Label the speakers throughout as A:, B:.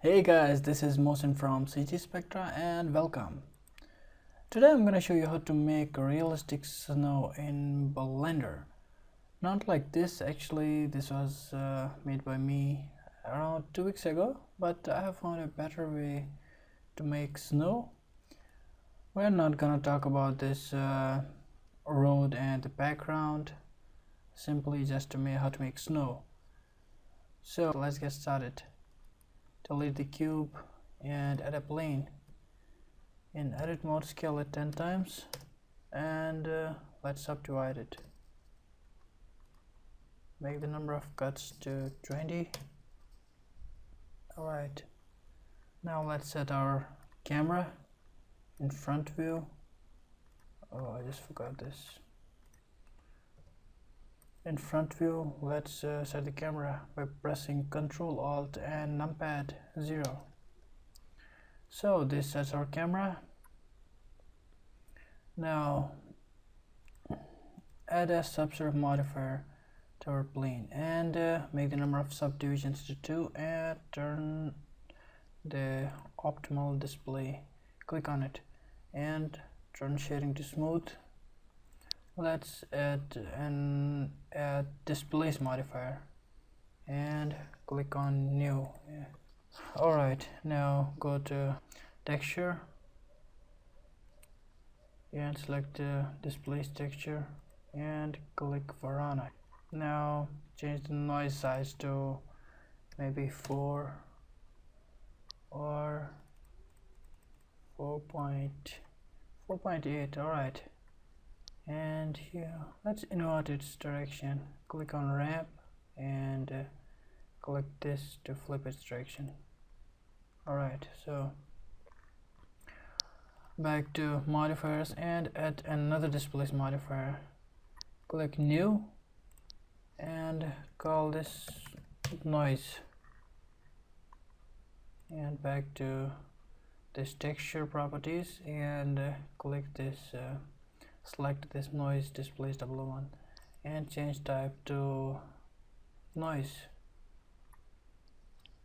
A: Hey guys, this is Mohsin from Spectra and welcome. Today I'm gonna show you how to make realistic snow in Blender. Not like this, actually this was made by me around 2 weeks ago, but I have found a better way to make snow. We're not gonna talk about this road and the background, simply just to make how to make snow. So let's get started. Delete the cube and add a plane. In edit mode, scale it 10 times and let's subdivide it. Make the number of cuts to 20. Alright, now let's set our camera in front view. Oh, I just forgot this. In front view, let's set the camera by pressing Ctrl Alt and numpad 0. So this sets our camera. Now add a subsurf modifier to our plane and make the number of subdivisions to 2 and turn the optimal display. Click on it and turn shading to smooth. Let's add displace modifier and click on new. Alright, now go to texture and select displace texture and click Verona. Now change the noise size to maybe 4 or 4.8. Alright, and here let's invert its direction. Click on ramp and click this to flip its direction. Alright, so back to modifiers and add another displace modifier. Click new and call this noise, and back to this texture properties and click this select this noise displace 001 and change type to noise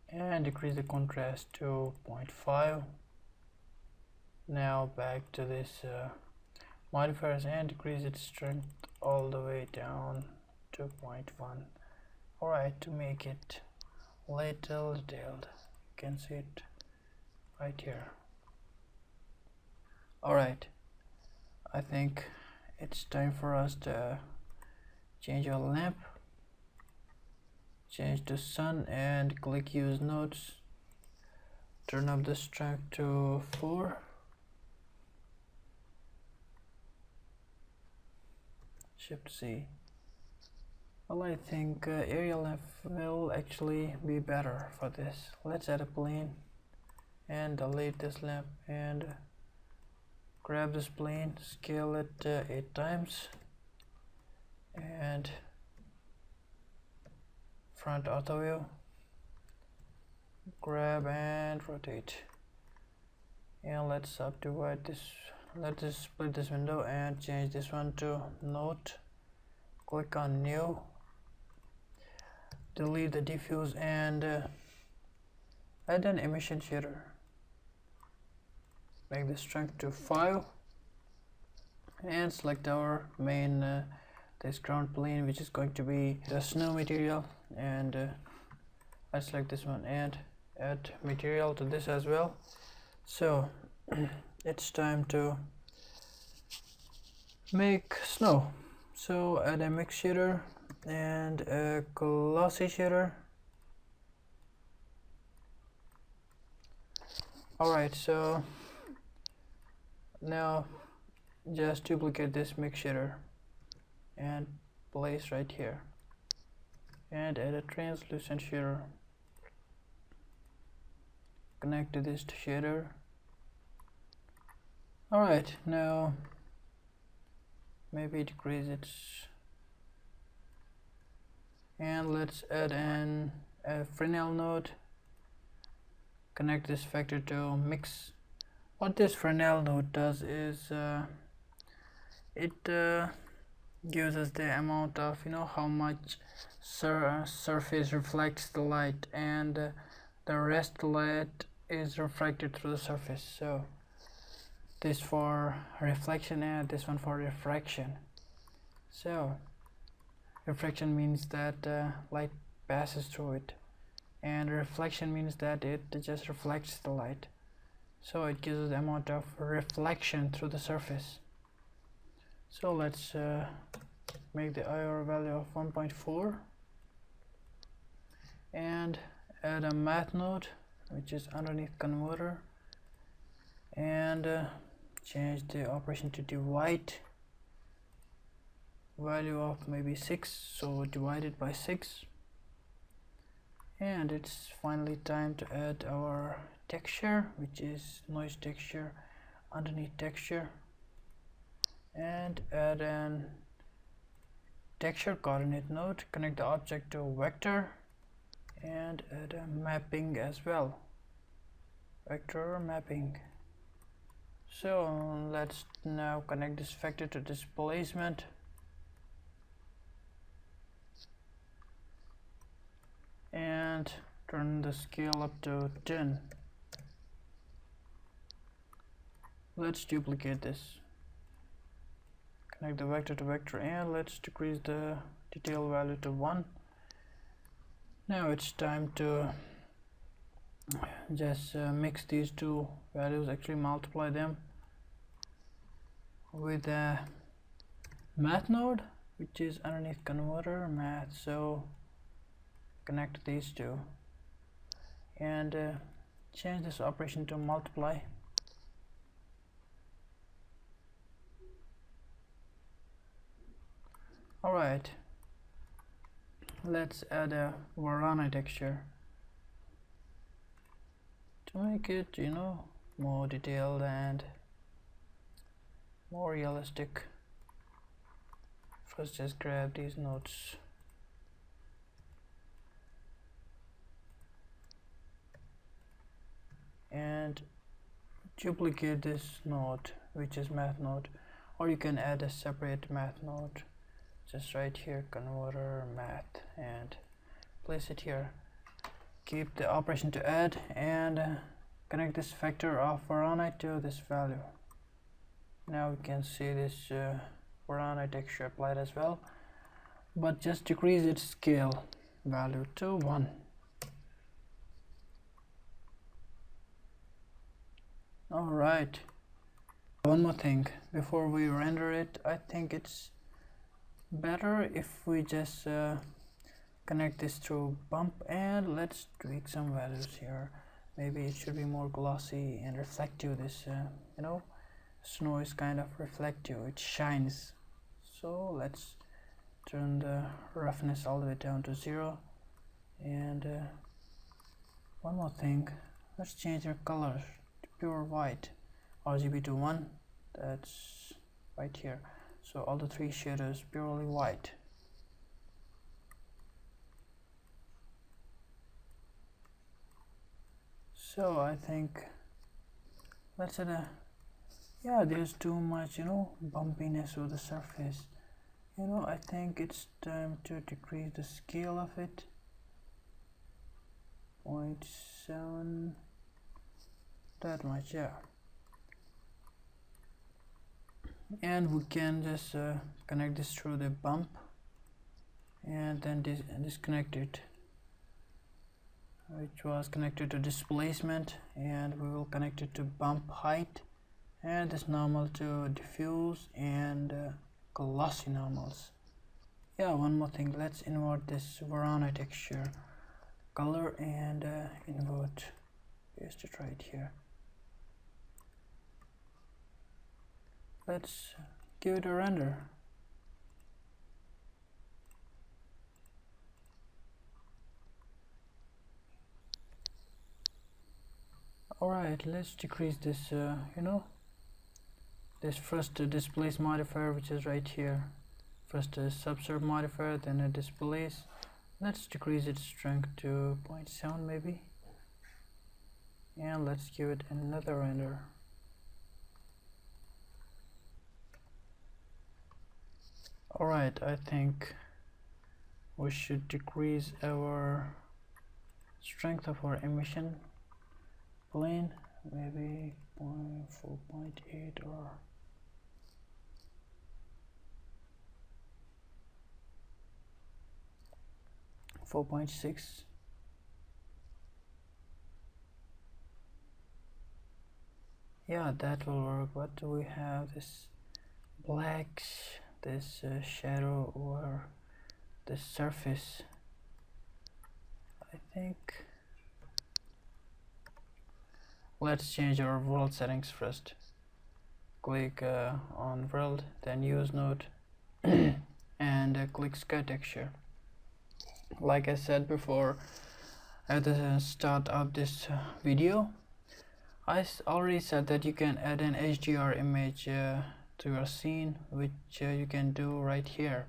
A: and decrease the contrast to 0.5. Now back to this modifiers and decrease its strength all the way down to 0.1. Alright, to make it little detailed, you can see it right here. Alright, I think it's time for us to change our lamp. Change to sun and click use nodes. Turn up the strength to 4. Shift C. Well, I think area lamp will actually be better for this. Let's add a plane and delete this lamp and grab this plane, scale it 8 times and front auto view, grab and rotate, and let's subdivide this. Let's just split this window and change this one to note. Click on new, delete the diffuse and add an emission jitter. Make the strength to 5 and select our main this ground plane, which is going to be the snow material, and I select this one and add material to this as well. So it's time to make snow. So add a mix shader and a glossy shader. Alright, so now just duplicate this mix shader and place right here and add a translucent shader. Connect to this shader. Alright, now maybe decrease it and let's add a Fresnel node. Connect this factor to mix. What this Fresnel node does is it gives us the amount of how much surface reflects the light and the rest light is refracted through the surface. So this for reflection and this one for refraction. So refraction means that light passes through it, and reflection means that it just reflects the light, so it gives the amount of reflection through the surface. So let's make the IR value of 1.4 and add a math node which is underneath converter, and change the operation to divide, value of maybe 6, so divide it by 6. And it's finally time to add our texture, which is noise texture, underneath texture, and add an texture coordinate node, connect the object to vector, and add a mapping as well, vector mapping. So let's now connect this vector to displacement, and turn the scale up to 10. Let's duplicate this, connect the vector to vector, and let's decrease the detail value to 1. Now it's time to just mix these two values, actually multiply them with a math node which is underneath converter math. So connect these two and change this operation to multiply. Alright, let's add a Varana texture to make it, more detailed and more realistic. First, just grab these nodes and duplicate this node, which is math node, or you can add a separate math node. Just right here, converter math, and place it here. Keep the operation to add and connect this vector of Varana to this value. Now we can see this Varana texture applied as well, but just decrease its scale value to 1. Alright, one more thing before we render it. I think it's better if we just connect this through bump, and let's tweak some values here. Maybe it should be more glossy and reflective. This snow is kind of reflective, it shines. So let's turn the roughness all the way down to 0. And one more thing, let's change our color to pure white, RGB to 1. That's right here. So all the 3 shaders purely white. So I think let's add a, there's too much bumpiness of the surface. I think it's time to decrease the scale of it. 0.7, that much, yeah. And we can just connect this through the bump and then disconnect it, which was connected to displacement, and we will connect it to bump height, and this normal to diffuse and glossy normals. One more thing, let's invert this Varana texture color and invert, paste it right here. Let's give it a render. Alright, let's decrease this, this first displace modifier, which is right here. First a subsurf modifier, then a displace. Let's decrease its strength to 0.7 maybe. And let's give it another render. Alright, I think we should decrease our strength of our emission plane, maybe 4.8 or 4.6. Yeah, that will work. What do we have? This black, this shadow over the surface. I think let's change our world settings first. Click on world, then use node and click sky texture. Like I said before at the start of this video, I already said that you can add an HDR image to your scene, which you can do right here.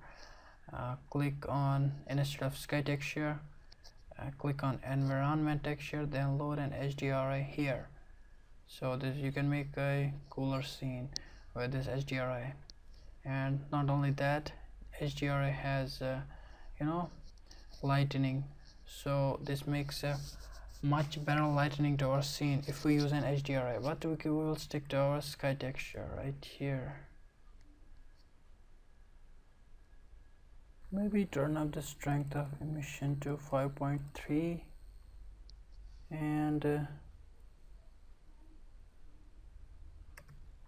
A: Click on, instead of sky texture, click on environment texture, then load an HDRI here, so that you can make a cooler scene with this HDRI. And not only that, HDRI has lightening, so this makes a much better lightening to our scene if we use an HDRI. But we will stick to our sky texture right here. Maybe turn up the strength of emission to 5.3 and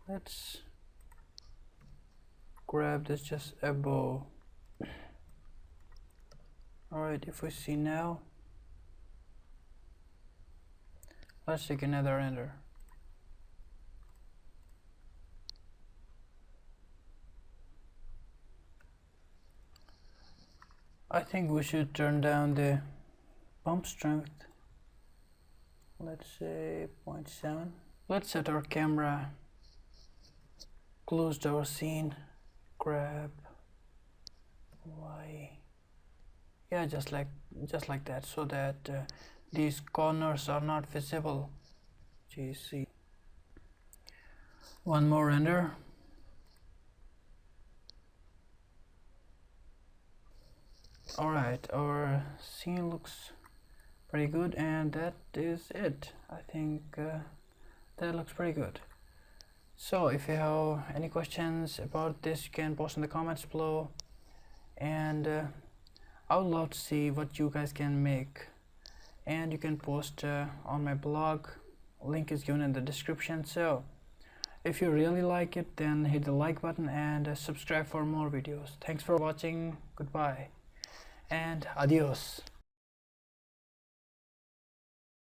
A: let's grab this just above. Alright, if we see now, let's take another render. I think we should turn down the bump strength, let's say 0.7. Let's set our camera close to our scene, grab Y, yeah, just like that, so that these corners are not visible. GC. One more render. Alright, our scene looks pretty good, and that is it. I think that looks pretty good. So if you have any questions about this, you can post in the comments below, and I would love to see what you guys can make. And you can post on my blog, link is given in the description. So if you really like it, then hit the like button and subscribe for more videos. Thanks for watching, goodbye and adios.